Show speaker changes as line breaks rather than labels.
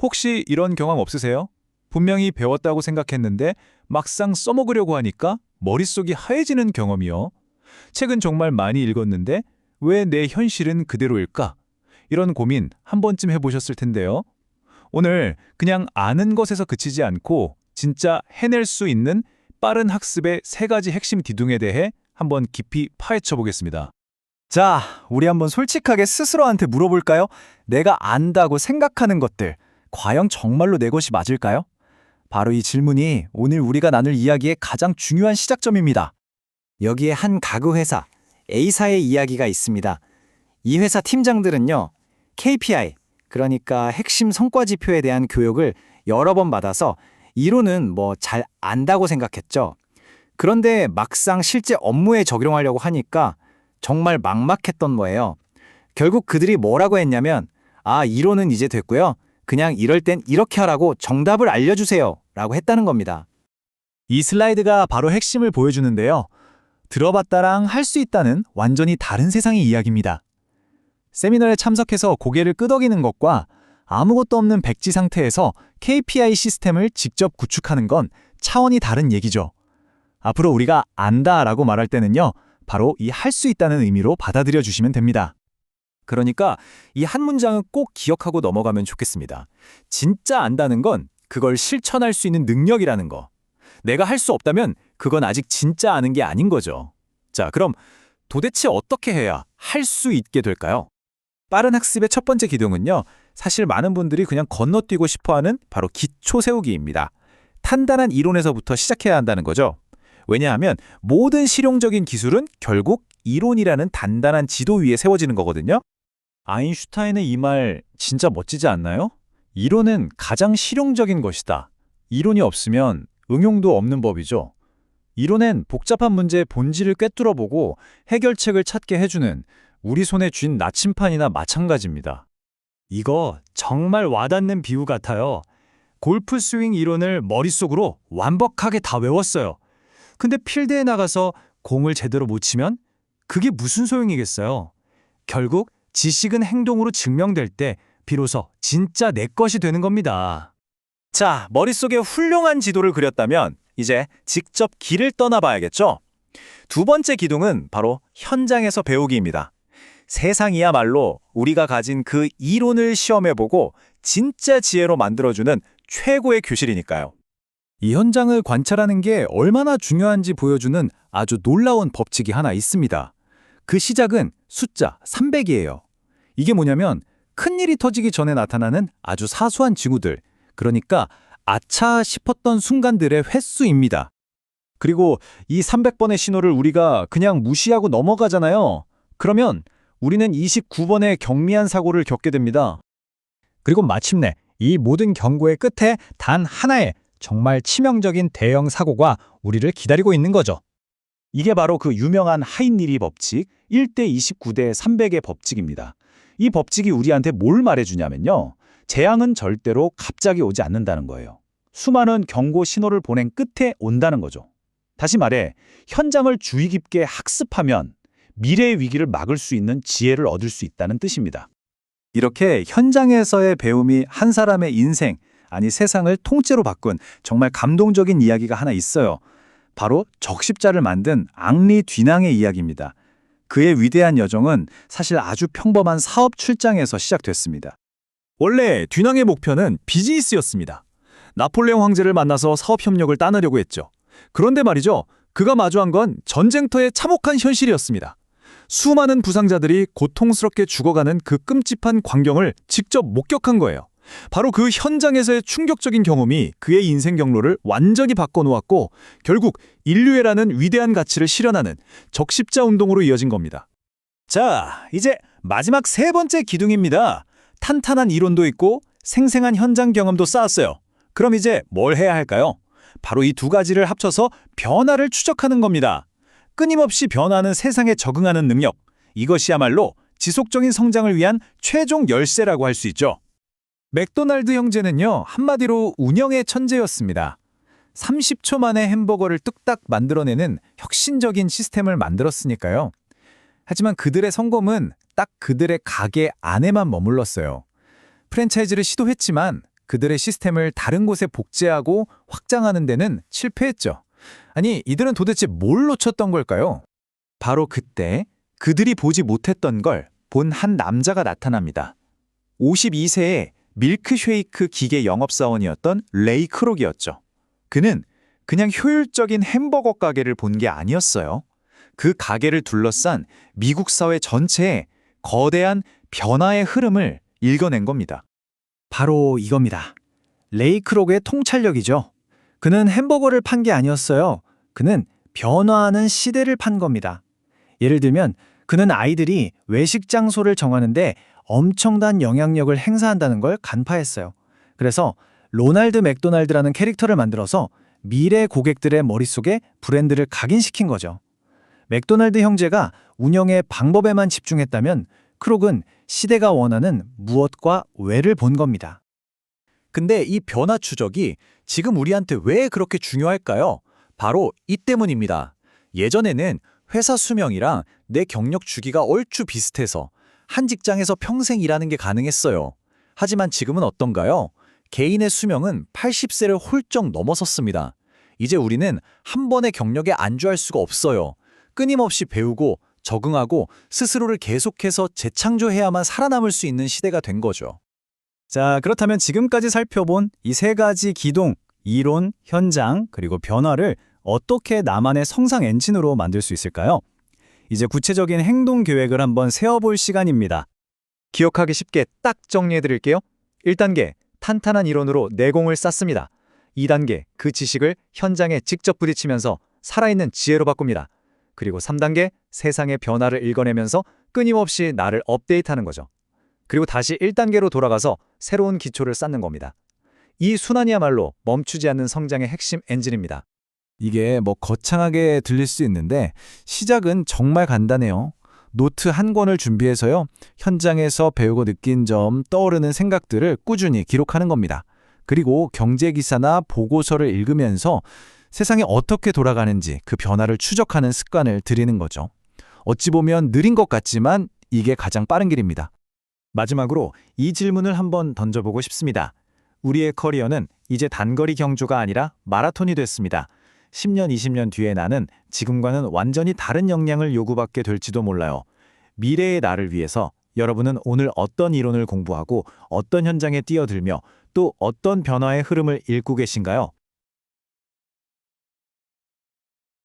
혹시 이런 경험 없으세요? 분명히 배웠다고 생각했는데 막상 써먹으려고 하니까 머릿속이 하얘지는 경험이요. 책은 정말 많이 읽었는데 왜 내 현실은 그대로일까? 이런 고민 한 번쯤 해보셨을 텐데요. 오늘 그냥 아는 것에서 그치지 않고 진짜 해낼 수 있는 빠른 학습의 세 가지 핵심 기둥에 대해 한번 깊이 파헤쳐 보겠습니다.
자, 우리 한번 솔직하게 스스로한테 물어볼까요? 내가 안다고 생각하는 것들, 과연 정말로 내 것이 맞을까요? 바로 이 질문이 오늘 우리가 나눌 이야기의 가장 중요한 시작점입니다. 여기에 한 가구 회사, A사의 이야기가 있습니다. 이 회사 팀장들은요, KPI, 그러니까 핵심 성과 지표에 대한 교육을 여러 번 받아서 이론은 잘 안다고 생각했죠. 그런데 막상 실제 업무에 적용하려고 하니까 정말 막막했던 거예요. 결국 그들이 뭐라고 했냐면, 이론은 이제 됐고요. 그냥 이럴 땐 이렇게 하라고 정답을 알려주세요. 라고 했다는 겁니다. 이 슬라이드가 바로 핵심을 보여주는데요. 들어봤다랑 할 수 있다는 완전히 다른 세상의 이야기입니다. 세미나에 참석해서 고개를 끄덕이는 것과 아무것도 없는 백지 상태에서 KPI 시스템을 직접 구축하는 건 차원이 다른 얘기죠. 앞으로 우리가 안다라고 말할 때는요, 바로 이 할 수 있다는 의미로 받아들여 주시면 됩니다. 그러니까 이 한 문장은 꼭 기억하고 넘어가면 좋겠습니다. 진짜 안다는 건 그걸 실천할 수 있는 능력이라는 거. 내가 할 수 없다면 그건 아직 진짜 아는 게 아닌 거죠. 자, 그럼 도대체 어떻게 해야 할 수 있게 될까요? 빠른 학습의 첫 번째 기둥은요, 사실 많은 분들이 그냥 건너뛰고 싶어하는 바로 기초 세우기입니다. 탄단한 이론에서부터 시작해야 한다는 거죠. 왜냐하면 모든 실용적인 기술은 결국 이론이라는 단단한 지도 위에 세워지는 거거든요. 아인슈타인의 이 말 진짜 멋지지 않나요? 이론은 가장 실용적인 것이다. 이론이 없으면 응용도 없는 법이죠. 이론엔 복잡한 문제의 본질을 꿰뚫어보고 해결책을 찾게 해주는 우리 손에 쥔 나침판이나 마찬가지입니다. 이거 정말 와닿는 비유 같아요. 골프 스윙 이론을 머릿속으로 완벽하게 다 외웠어요. 근데 필드에 나가서 공을 제대로 못 치면 그게 무슨 소용이겠어요? 결국 지식은 행동으로 증명될 때 비로소 진짜 내 것이 되는 겁니다. 자, 머릿속에 훌륭한 지도를 그렸다면 이제 직접 길을 떠나봐야겠죠? 두 번째 기둥은 바로 현장에서 배우기입니다. 세상이야말로 우리가 가진 그 이론을 시험해보고 진짜 지혜로 만들어주는 최고의 교실이니까요. 이 현장을 관찰하는 게 얼마나 중요한지 보여주는 아주 놀라운 법칙이 하나 있습니다. 그 시작은 숫자 300이에요. 이게 뭐냐면 큰일이 터지기 전에 나타나는 아주 사소한 징후들, 그러니까 아차 싶었던 순간들의 횟수입니다. 그리고 이 300번의 신호를 우리가 그냥 무시하고 넘어가잖아요. 그러면 우리는 29번의 경미한 사고를 겪게 됩니다. 그리고 마침내 이 모든 경고의 끝에 단 하나의 정말 치명적인 대형 사고가 우리를 기다리고 있는 거죠. 이게 바로 그 유명한 하인리히 법칙 1대 29대 300의 법칙입니다. 이 법칙이 우리한테 뭘 말해주냐면요. 재앙은 절대로 갑자기 오지 않는다는 거예요. 수많은 경고 신호를 보낸 끝에 온다는 거죠. 다시 말해, 현장을 주의 깊게 학습하면 미래의 위기를 막을 수 있는 지혜를 얻을 수 있다는 뜻입니다. 이렇게 현장에서의 배움이 한 사람의 인생, 아니 세상을 통째로 바꾼 정말 감동적인 이야기가 하나 있어요. 바로 적십자를 만든 앙리 듀낭의 이야기입니다. 그의 위대한 여정은 사실 아주 평범한 사업 출장에서 시작됐습니다. 원래 듀낭의 목표는 비즈니스였습니다. 나폴레옹 황제를 만나서 사업 협력을 따내려고 했죠. 그런데 말이죠. 그가 마주한 건 전쟁터의 참혹한 현실이었습니다. 수많은 부상자들이 고통스럽게 죽어가는 그 끔찍한 광경을 직접 목격한 거예요. 바로 그 현장에서의 충격적인 경험이 그의 인생 경로를 완전히 바꿔놓았고 결국 인류애라는 위대한 가치를 실현하는 적십자 운동으로 이어진 겁니다. 자, 이제 마지막 세 번째 기둥입니다. 탄탄한 이론도 있고 생생한 현장 경험도 쌓았어요. 그럼 이제 뭘 해야 할까요? 바로 이 두 가지를 합쳐서 변화를 추적하는 겁니다. 끊임없이 변화하는 세상에 적응하는 능력. 이것이야말로 지속적인 성장을 위한 최종 열쇠라고 할 수 있죠. 맥도날드 형제는요, 한마디로 운영의 천재였습니다. 30초 만에 햄버거를 뚝딱 만들어내는 혁신적인 시스템을 만들었으니까요. 하지만 그들의 성공은 딱 그들의 가게 안에만 머물렀어요. 프랜차이즈를 시도했지만
그들의 시스템을 다른 곳에 복제하고 확장하는 데는 실패했죠. 아니, 이들은 도대체 뭘 놓쳤던 걸까요? 바로 그때 그들이 보지 못했던 걸 본 한 남자가 나타납니다. 52세의 밀크쉐이크 기계 영업사원이었던 레이 크록이었죠. 그는 그냥 효율적인 햄버거 가게를 본 게 아니었어요. 그 가게를 둘러싼 미국 사회 전체에 거대한 변화의 흐름을 읽어낸 겁니다.
바로 이겁니다. 레이 크록의 통찰력이죠. 그는 햄버거를 판 게 아니었어요. 그는 변화하는 시대를 판 겁니다. 예를 들면 그는 아이들이 외식 장소를 정하는데 엄청난 영향력을 행사한다는 걸 간파했어요. 그래서 로날드 맥도날드라는 캐릭터를 만들어서 미래 고객들의 머릿속에 브랜드를 각인시킨 거죠. 맥도날드 형제가 운영의 방법에만 집중했다면 크록은 시대가 원하는 무엇과 왜를 본 겁니다.
근데 이 변화 추적이 지금 우리한테 왜 그렇게 중요할까요? 바로 이 때문입니다. 예전에는 회사 수명이랑 내 경력 주기가 얼추 비슷해서 한 직장에서 평생 일하는 게 가능했어요. 하지만 지금은 어떤가요? 개인의 수명은 80세를 훌쩍 넘어섰습니다. 이제 우리는 한 번의 경력에 안주할 수가 없어요. 끊임없이 배우고 적응하고 스스로를 계속해서 재창조해야만 살아남을 수 있는 시대가 된 거죠.
자, 그렇다면 지금까지 살펴본 이 세 가지 기동, 이론, 현장, 그리고 변화를 어떻게 나만의 성장 엔진으로 만들 수 있을까요? 이제 구체적인 행동 계획을 한번 세워볼 시간입니다.
기억하기 쉽게 딱 정리해드릴게요. 1단계, 탄탄한 이론으로 내공을 쌓습니다. 2단계, 그 지식을 현장에 직접 부딪히면서 살아있는 지혜로 바꿉니다. 그리고 3단계, 세상의 변화를 읽어내면서 끊임없이 나를 업데이트하는 거죠. 그리고 다시 1단계로 돌아가서 새로운 기초를 쌓는 겁니다. 이 순환이야말로 멈추지 않는 성장의 핵심 엔진입니다. 이게 거창하게 들릴 수 있는데 시작은 정말 간단해요. 노트 한 권을 준비해서요. 현장에서 배우고 느낀 점, 떠오르는 생각들을 꾸준히 기록하는 겁니다. 그리고 경제기사나 보고서를 읽으면서 세상이 어떻게 돌아가는지 그 변화를 추적하는 습관을 들이는 거죠. 어찌 보면 느린 것 같지만 이게 가장 빠른 길입니다. 마지막으로 이 질문을 한번 던져보고 싶습니다. 우리의 커리어는 이제 단거리 경주가 아니라 마라톤이 됐습니다. 10년, 20년 뒤에 나는 지금과는 완전히 다른 역량을 요구받게 될지도 몰라요. 미래의 나를 위해서 여러분은 오늘 어떤 이론을 공부하고 어떤 현장에 뛰어들며 또 어떤 변화의 흐름을 읽고 계신가요?